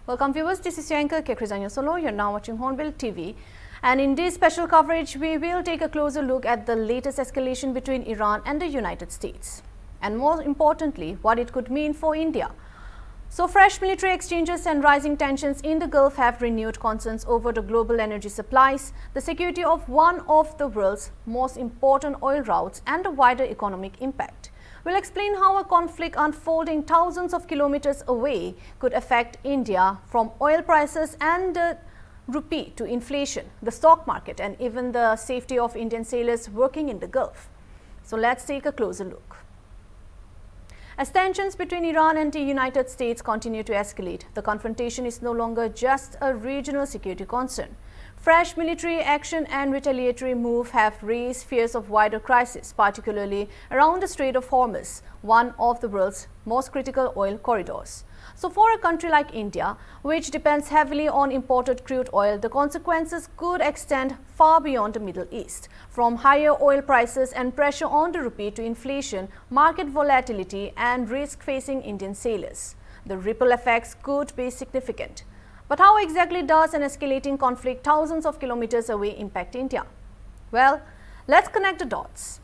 Welcome viewers, this is your anchor Kekrizanya Solo. You're now watching HornbillTV. And in this special coverage, we will take a closer look at the latest escalation between Iran and the United States. And more importantly, what it could mean for India. So fresh military exchanges and rising tensions in the Gulf have renewed concerns over the global energy supplies, the security of one of the world's most important oil routes and the wider economic impact. We'll explain how a conflict unfolding thousands of kilometers away could affect India, from oil prices and the rupee to inflation, the stock market and even the safety of Indian sailors working in the Gulf. So let's take a closer look. As tensions between Iran and the United States continue to escalate, the confrontation is no longer just a regional security concern. Fresh military action and retaliatory move have raised fears of wider crisis, particularly around the Strait of Hormuz, one of the world's most critical oil corridors. So for a country like India, which depends heavily on imported crude oil, the consequences could extend far beyond the Middle East. From higher oil prices and pressure on the rupee to inflation, market volatility and risk facing Indian sailors, the ripple effects could be significant. But how exactly does an escalating conflict thousands of kilometers away impact India? Well, let's connect the dots.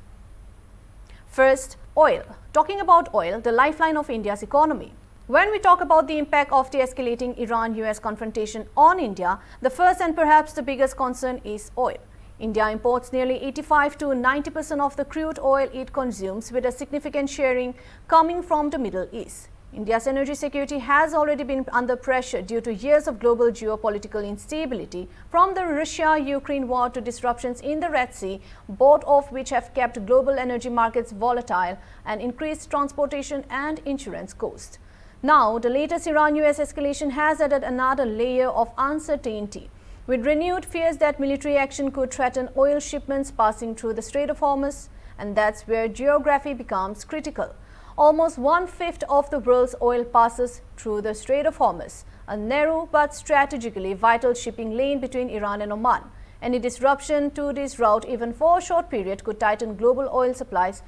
First, oil. Talking about oil, the lifeline of India's economy. When we talk about the impact of the escalating Iran-US confrontation on India, the first and perhaps the biggest concern is oil. India imports nearly 85 to 90% of the crude oil it consumes, with a significant sharing coming from the Middle East. India's energy security has already been under pressure due to years of global geopolitical instability, from the Russia-Ukraine war to disruptions in the Red Sea, both of which have kept global energy markets volatile and increased transportation and insurance costs. Now, the latest Iran-US escalation has added another layer of uncertainty, with renewed fears that military action could threaten oil shipments passing through the Strait of Hormuz, and that's where geography becomes critical. Almost one-fifth of the world's oil passes through the Strait of Hormuz, a narrow but strategically vital shipping lane between Iran and Oman. Any disruption to this route, even for a short period, could tighten global oil supplies,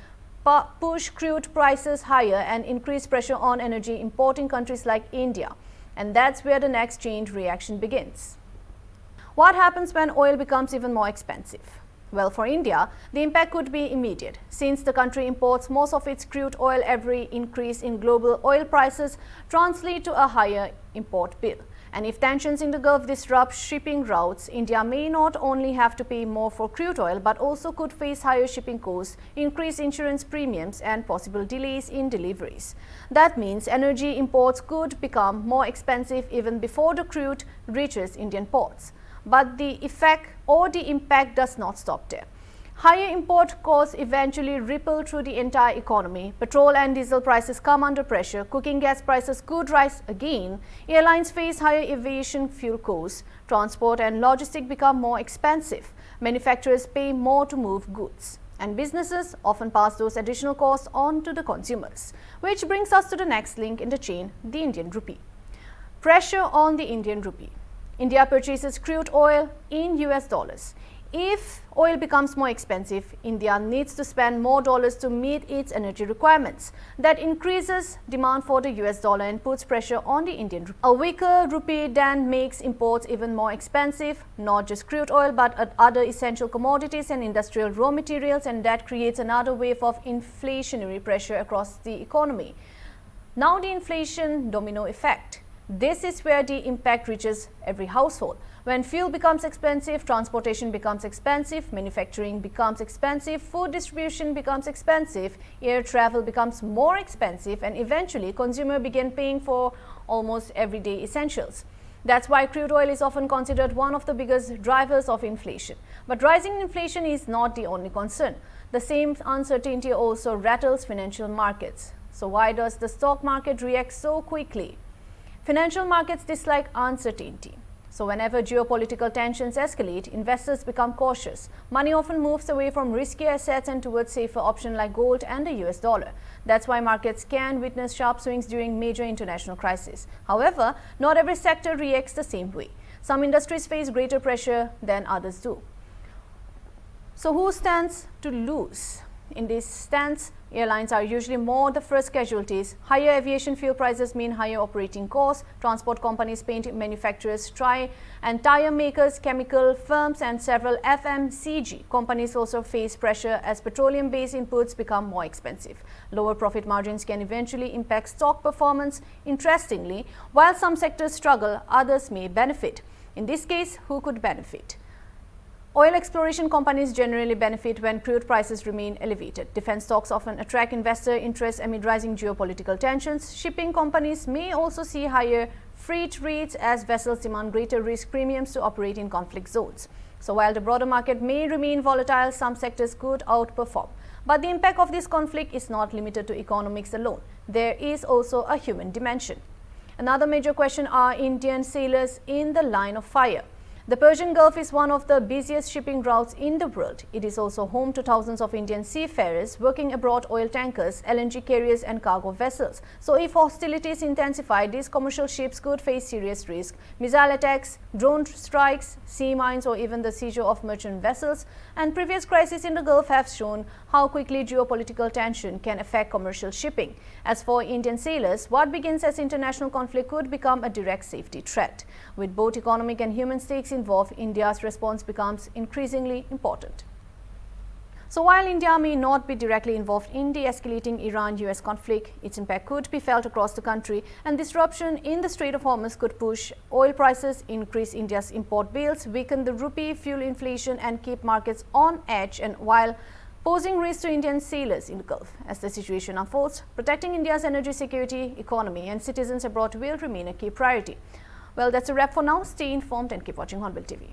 push crude prices higher and increase pressure on energy importing countries like India. And that's where the next chain reaction begins. What happens when oil becomes even more expensive? Well, for India, the impact could be immediate. Since the country imports most of its crude oil, every increase in global oil prices translates to a higher import bill. And if tensions in the Gulf disrupt shipping routes, India may not only have to pay more for crude oil, but also could face higher shipping costs, increased insurance premiums, and possible delays in deliveries. That means energy imports could become more expensive even before the crude reaches Indian ports. But the effect or the impact does not stop there. Higher import costs eventually ripple through the entire economy. Petrol and diesel prices come under pressure. Cooking gas prices could rise again. Airlines face higher aviation fuel costs. Transport and logistics become more expensive. Manufacturers pay more to move goods. And businesses often pass those additional costs on to the consumers. Which brings us to the next link in the chain, the Indian rupee. Pressure on the Indian rupee. India purchases crude oil in US dollars. If oil becomes more expensive, India needs to spend more dollars to meet its energy requirements. That increases demand for the US dollar and puts pressure on the Indian rupee. A weaker rupee then makes imports even more expensive, not just crude oil, but other essential commodities and industrial raw materials, and that creates another wave of inflationary pressure across the economy. Now the inflation domino effect. This is where the impact reaches every household. When fuel becomes expensive, transportation becomes expensive, manufacturing becomes expensive, food distribution becomes expensive, air travel becomes more expensive, and eventually consumers begin paying for almost everyday essentials. That's why crude oil is often considered one of the biggest drivers of inflation. But rising inflation is not the only concern. The same uncertainty also rattles financial markets. So why does the stock market react so quickly? Financial markets dislike uncertainty. So whenever geopolitical tensions escalate, investors become cautious. Money often moves away from risky assets and towards safer options like gold and the US dollar. That's why markets can witness sharp swings during major international crises. However, not every sector reacts the same way. Some industries face greater pressure than others do. So who stands to lose? In this stance, airlines are usually more the first casualties. Higher aviation fuel prices mean higher operating costs. Transport companies, paint manufacturers, and tire makers, chemical firms and several FMCG companies also face pressure as petroleum-based inputs become more expensive. Lower profit margins can eventually impact stock performance. Interestingly, while some sectors struggle, others may benefit. In this case, who could benefit? Oil exploration companies generally benefit when crude prices remain elevated. Defense stocks often attract investor interest amid rising geopolitical tensions. Shipping companies may also see higher freight rates as vessels demand greater risk premiums to operate in conflict zones. So while the broader market may remain volatile, some sectors could outperform. But the impact of this conflict is not limited to economics alone. There is also a human dimension. Another major question are Indian sailors in the line of fire. The Persian Gulf is one of the busiest shipping routes in the world. It is also home to thousands of Indian seafarers working aboard oil tankers, LNG carriers and cargo vessels. So if hostilities intensify, these commercial ships could face serious risk. Missile attacks, drone strikes, sea mines or even the seizure of merchant vessels. And previous crises in the Gulf have shown how quickly geopolitical tension can affect commercial shipping. As for Indian sailors, what begins as international conflict could become a direct safety threat. With both economic and human stakes involved, India's response becomes increasingly important. So while India may not be directly involved in the escalating Iran-US conflict, its impact could be felt across the country, and disruption in the Strait of Hormuz could push oil prices, increase India's import bills, weaken the rupee, fuel inflation and keep markets on edge, and while posing risks to Indian sailors in the Gulf. As the situation unfolds, protecting India's energy security, economy and citizens abroad will remain a key priority. Well, that's a wrap for now. Stay informed and keep watching Hornbill TV.